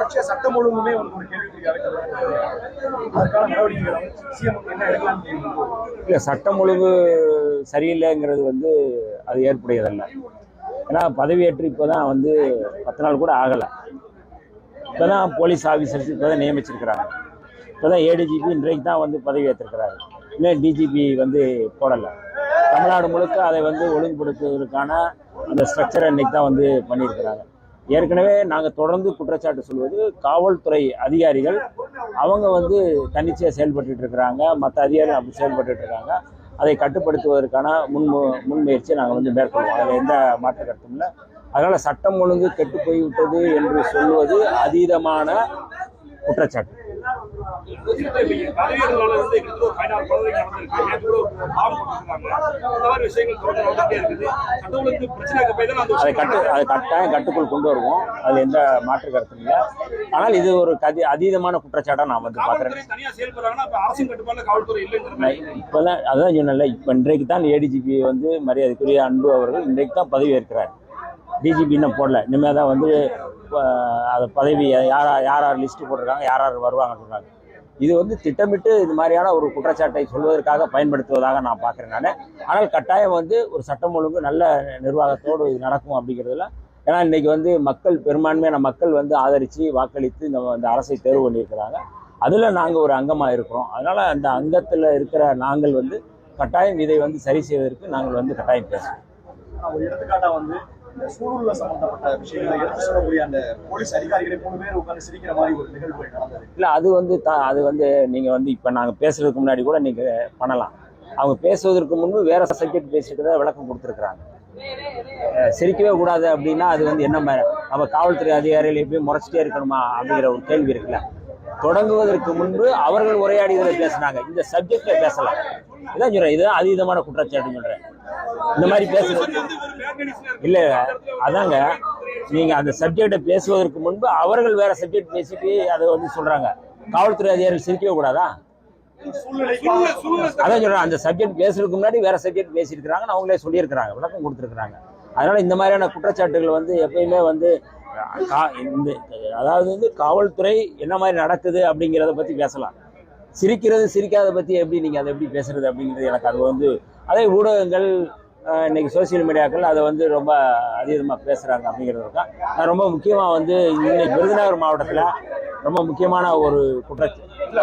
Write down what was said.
தொடர்ச்சியா சட்டம் ஒழுங்குமே ஒரு கேள்விக்குறியாக அதற்கான நடவடிக்கைகள் சிஎம் என்ன எடுக்கலாம்னு இல்லை, சட்டம் ஒழுங்கு சரியில்லைங்கிறது வந்து அது ஏற்புடையதல்ல. ஏன்னா பதவியேற்று இப்போ தான் வந்து 10 நாள் கூட ஆகலை. இப்போ தான் போலீஸ் ஆஃபீஸர்ஸ் இப்போ தான் நியமிச்சிருக்கிறாங்க. இப்போ தான் ஏடிஜிபி இன்றைக்கு தான் வந்து பதவி ஏற்றிருக்கிறாரு. இன்னும் டிஜிபி வந்து போடலை. தமிழ்நாடு முழுக்க அதை வந்து ஒழுங்குபடுத்துவதற்கான அந்த ஸ்ட்ரக்சரை இன்றைக்கி தான் வந்து பண்ணியிருக்கிறாங்க. ஏற்கனவே நாங்கள் தொடர்ந்து குற்றச்சாட்டு சொல்வது, காவல்துறை அதிகாரிகள் அவங்க வந்து தன்னிச்சையாக செயல்பட்டு இருக்கிறாங்க, மற்ற அதிகாரிகள் அப்படி செயல்பட்டு இருக்காங்க. அதை கட்டுப்படுத்துவதற்கான முன்முயற்சியை நாங்கள் வந்து மேற்கொள்வோம். அதில் எந்த மாற்று கருத்தும் இல்லை. அதனால் சட்டம் ஒழுங்கு கெட்டு போய்விட்டது என்று சொல்வது அதீதமான குற்றச்சாட்டு. அதை கட்டாயம் கட்டுக்குள் கொண்டு வருவோம். அது எந்த மாற்று கருத்தும் இல்லை. ஆனால் இது ஒரு அதீதமான குற்றச்சாட்டை நான் வந்து பார்க்குறேன். இப்போதான் அதான் சொன்னல, இப்போ இன்றைக்கு தான் ஏடிஜிபி வந்து மரியாதைக்குரிய அன்பு அவர்கள் இன்றைக்கு தான் பதவி ஏற்கிறார். டிஜிபி இன்னும் போடல. இனிமேல் தான் வந்து அதை பதவி யார் யார் லிஸ்ட்டு போட்டிருக்காங்க, யார் யார் வருவாங்கன்னு சொல்கிறாங்க. இது வந்து திட்டமிட்டு இது மாதிரியான ஒரு குற்றச்சாட்டை சொல்வதற்காக பயன்படுத்துவதாக நான் பார்க்குறேன் நான். ஆனால் கட்டாயம் வந்து ஒரு சட்டம் ஒழுங்கு நல்ல நிர்வாகத்தோடு இது நடக்கும் அப்படிங்கிறதுல. ஏன்னா இன்றைக்கி வந்து மக்கள் பெரும்பான்மையான மக்கள் வந்து ஆதரித்து வாக்களித்து இந்த அரசை தேர்வு பண்ணியிருக்கிறாங்க. அதில் நாங்கள் ஒரு அங்கமாக இருக்கிறோம். அதனால் அந்த அங்கத்தில் இருக்கிற நாங்கள் வந்து கட்டாயம் இதை வந்து சரி செய்வதற்கு நாங்கள் வந்து கட்டாயம் பேசுவோம். ஒரு எடுத்துக்காட்டாக வந்து இந்த சூழல்ல சம்பந்தப்பட்ட விஷயங்களை எடுத்து சொல்லக்கூடிய அந்த போலீஸ் அதிகாரிகளை 3 பேர் உட்கார்ந்து சிரிக்கிற மாதிரி ஒரு நிகழ்வு நடந்தது. இல்லை, அது வந்து நீங்கள் வந்து இப்போ நாங்கள் பேசுறதுக்கு முன்னாடி கூட நீங்கள் பண்ணலாம். அவங்க பேசுவதற்கு முன்பு வேற சப்ஜெக்ட் பேசிட்டு விளக்கம் கொடுத்துருக்குறாங்க. சிரிக்கவே கூடாது அப்படின்னா அது வந்து என்ன நம்ம காவல்துறை அதிகாரிகள் எப்பயும் முறைச்சிட்டே இருக்கணுமா அப்படிங்கிற ஒரு கேள்வி இருக்குல்ல. தொடங்குவதற்கு முன்பு அவர்கள் உரையாடியதில் பேசினாங்க, இந்த சப்ஜெக்ட்ல பேசலாம். இதான் சொல்றேன், இதுதான் அதீதமான குற்றச்சாட்டுன்னு சொல்றேன். இந்த மாதிரி பேசுறது இல்லை. அதாங்க, நீங்க அந்த சப்ஜெக்டை பேசுவதற்கு முன்பு அவர்கள் வேற சப்ஜெக்ட் பேசிட்டு அதை வந்து சொல்றாங்க. காவல்துறை அதிகாரிகள் சிரிக்கவே கூடாதா? அதான் சொல்றேன், அந்த சப்ஜெக்ட் பேசுறதுக்கு முன்னாடி வேற சப்ஜெக்ட் பேசியிருக்கிறாங்கன்னு அவங்களே சொல்லியிருக்கிறாங்க, விளக்கம் கொடுத்துருக்குறாங்க. அதனால இந்த மாதிரியான குற்றச்சாட்டுகள் வந்து எப்பயுமே வந்து அதாவது வந்து காவல்துறை என்ன மாதிரி நடக்குது அப்படிங்கிறத பற்றி பேசலாம். சிரிக்கிறது சிரிக்காத பற்றி எப்படி நீங்கள் அதை எப்படி பேசுறது அப்படிங்கிறது எனக்கு அது வந்து அதே ஊடகங்கள் இன்னைக்கு சோசியல் மீடியாக்கள் அதை வந்து ரொம்ப அதீதமாக பேசுகிறாங்க அப்படிங்கிறது தான். ரொம்ப முக்கியமாக வந்து இன்னைக்கு விருதுநகர் மாவட்டத்தில் ரொம்ப முக்கியமான ஒரு